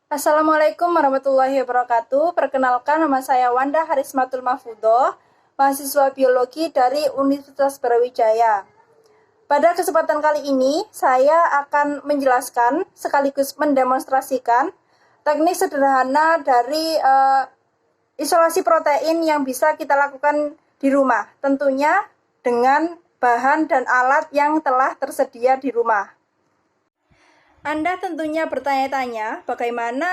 Assalamualaikum warahmatullahi wabarakatuh. Perkenalkan, nama saya Wanda Harismatul Mahfudho, mahasiswa biologi dari Universitas Brawijaya. Pada kesempatan kali ini, saya akan menjelaskan sekaligus mendemonstrasikan teknik sederhana dari isolasi protein yang bisa kita lakukan di rumah, tentunya dengan bahan dan alat yang telah tersedia di rumah. Anda tentunya bertanya-tanya bagaimana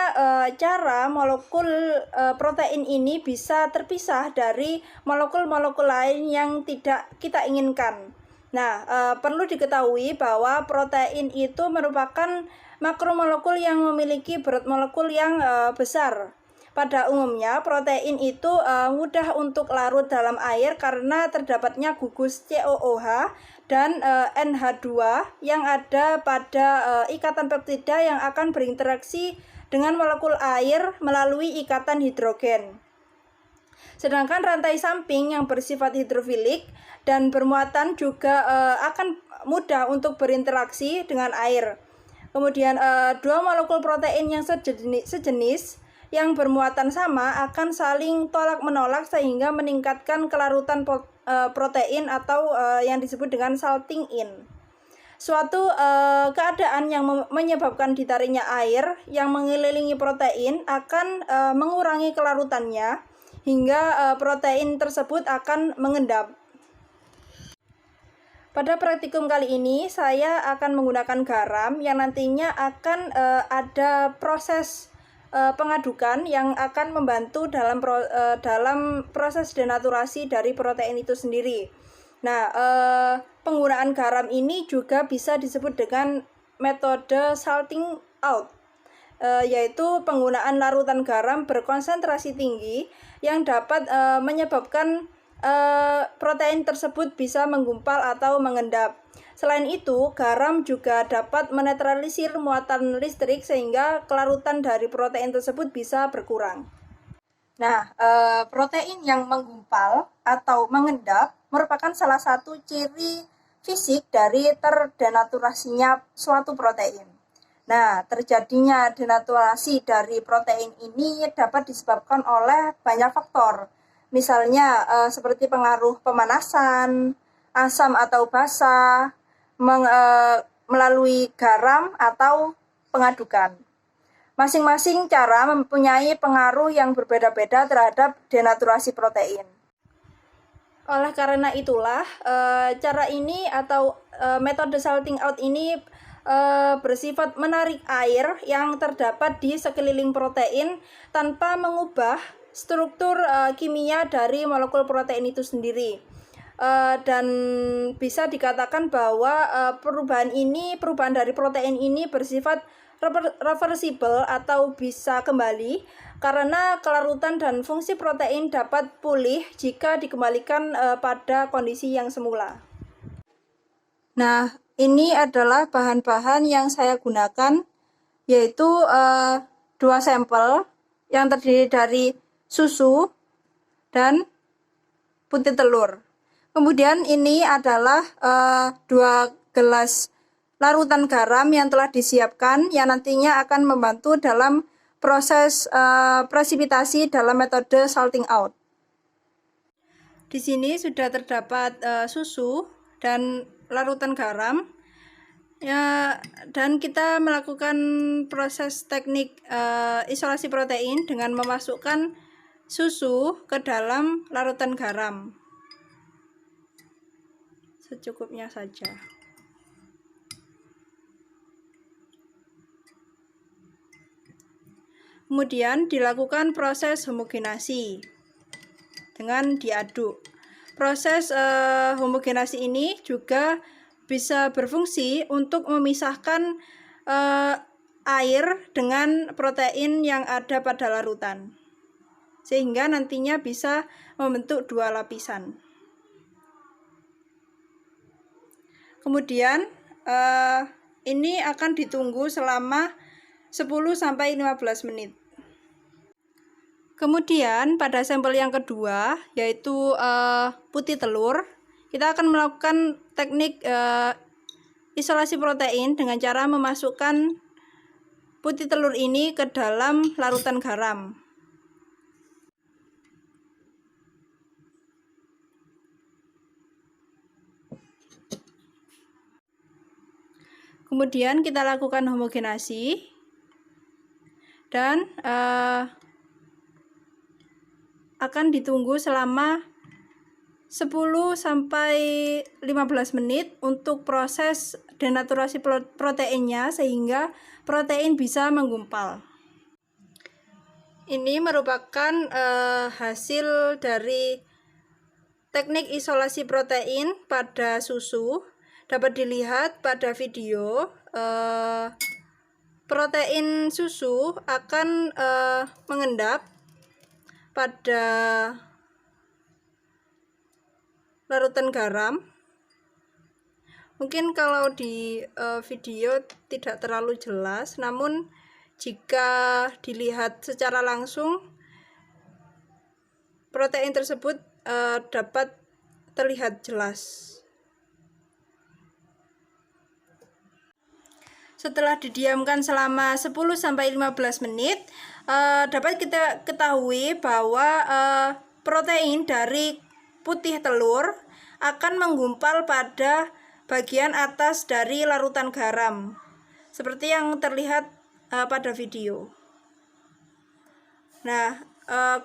cara molekul protein ini bisa terpisah dari molekul-molekul lain yang tidak kita inginkan. Nah, perlu diketahui bahwa protein itu merupakan makromolekul yang memiliki berat molekul yang besar. Pada umumnya, protein itu mudah untuk larut dalam air karena terdapatnya gugus COOH dan NH2 yang ada pada ikatan peptida yang akan berinteraksi dengan molekul air melalui ikatan hidrogen. Sedangkan rantai samping yang bersifat hidrofilik dan bermuatan juga akan mudah untuk berinteraksi dengan air. Kemudian dua molekul protein yang sejenis yang bermuatan sama akan saling tolak-menolak sehingga meningkatkan kelarutan protein atau yang disebut dengan salting in. Suatu keadaan yang menyebabkan ditariknya air yang mengelilingi protein akan mengurangi kelarutannya hingga protein tersebut akan mengendap. Pada praktikum kali ini saya akan menggunakan garam yang nantinya akan ada proses pengadukan yang akan membantu dalam proses denaturasi dari protein itu sendiri. Nah, penggunaan garam ini juga bisa disebut dengan metode salting out, yaitu penggunaan larutan garam berkonsentrasi tinggi yang dapat menyebabkan protein tersebut bisa menggumpal atau mengendap. Selain itu, garam juga dapat menetralisir muatan listrik sehingga kelarutan dari protein tersebut bisa berkurang. Nah, protein yang menggumpal atau mengendap merupakan salah satu ciri fisik dari terdenaturasinya suatu protein. Nah, terjadinya denaturasi dari protein ini dapat disebabkan oleh banyak faktor. Misalnya seperti pengaruh pemanasan, asam atau basa, melalui garam atau pengadukan. Masing-masing cara mempunyai pengaruh yang berbeda-beda terhadap denaturasi protein. Oleh karena itulah, cara ini atau metode salting out ini bersifat menarik air yang terdapat di sekeliling protein tanpa mengubah struktur kimia dari molekul protein itu sendiri. Dan bisa dikatakan bahwa perubahan dari protein ini bersifat reversible atau bisa kembali karena kelarutan dan fungsi protein dapat pulih jika dikembalikan pada kondisi yang semula. Nah, ini adalah bahan-bahan yang saya gunakan, yaitu dua sampel yang terdiri dari susu dan putih telur. Kemudian ini adalah 2 gelas larutan garam yang telah disiapkan yang nantinya akan membantu dalam proses presipitasi dalam metode salting out. Di sini sudah terdapat susu dan larutan garam. Ya, dan kita melakukan proses teknik isolasi protein dengan memasukkan susu ke dalam larutan garam. Secukupnya saja. Kemudian dilakukan proses homogenasi dengan diaduk. Proses homogenasi ini juga bisa berfungsi untuk memisahkan air dengan protein yang ada pada larutan, sehingga nantinya bisa membentuk 2 lapisan. Kemudian ini akan ditunggu selama 10-15 menit. Kemudian pada sampel yang kedua, yaitu putih telur, kita akan melakukan teknik isolasi protein dengan cara memasukkan putih telur ini ke dalam larutan garam. Kemudian kita lakukan homogenasi dan akan ditunggu selama 10-15 menit untuk proses denaturasi proteinnya sehingga protein bisa menggumpal. Ini merupakan hasil dari teknik isolasi protein pada susu. Dapat dilihat pada video, protein susu akan mengendap pada larutan garam. Mungkin kalau di video tidak terlalu jelas, namun jika dilihat secara langsung protein tersebut dapat terlihat jelas. Setelah didiamkan selama 10-15 menit, dapat kita ketahui bahwa protein dari putih telur akan menggumpal pada bagian atas dari larutan garam, seperti yang terlihat pada video. Nah,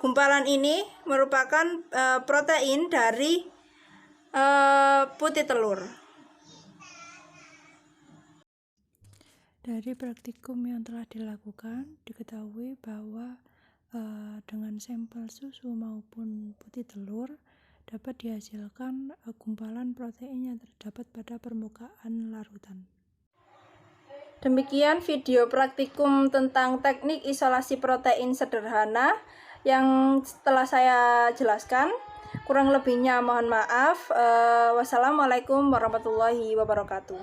gumpalan ini merupakan protein dari putih telur. Dari praktikum yang telah dilakukan, diketahui bahwa dengan sampel susu maupun putih telur dapat dihasilkan gumpalan protein yang terdapat pada permukaan larutan. Demikian video praktikum tentang teknik isolasi protein sederhana yang telah saya jelaskan. Kurang lebihnya mohon maaf. Wassalamualaikum warahmatullahi wabarakatuh.